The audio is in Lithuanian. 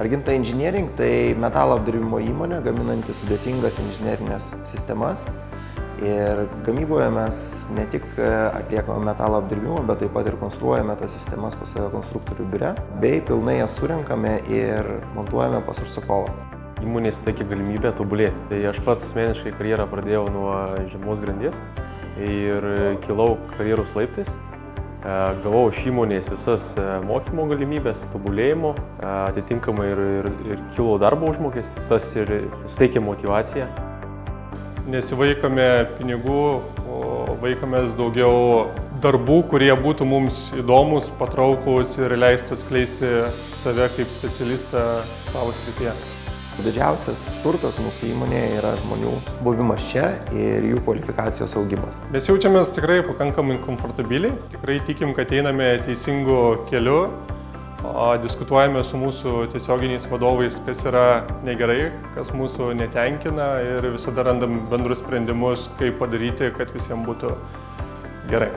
Arginta Engineering tai metalo apdirbimo įmonė, gaminanti sudėtingas inžinerinės sistemas. Ir gamyboje mes ne tik atliekame metalo apdirbimą, bet taip pat ir konstruojame tas sistemas pas save konstruktorių biure, bei pilnai jas surenkame ir montuojame pas užsakovą. Įmonė suteikia galimybę tobulėti. Tai aš pats asmeniškai karjerą pradėjau nuo žemos grandies ir kilau karjeros laiptais. Gavau iš įmonės visas mokymo galimybės, tobulėjimo, atitinkamai ir kilo darbo užmokestis. Tas ir suteikia motyvaciją. Nesivaikome pinigų, o vaikomės daugiau darbų, kurie būtų mums įdomus, patrauklūs ir leistų atskleisti save kaip specialistą savo srityje. Didžiausias turtas mūsų įmonėje yra žmonių buvimas čia ir jų kvalifikacijos augimas. Mes jaučiamės tikrai pakankamai komfortabiliai, tikrai tikim, kad einame teisingu keliu, diskutuojame su mūsų tiesioginiais vadovais, kas yra negerai, kas mūsų netenkina ir visada randam bendrus sprendimus, kaip padaryti, kad visiems būtų gerai.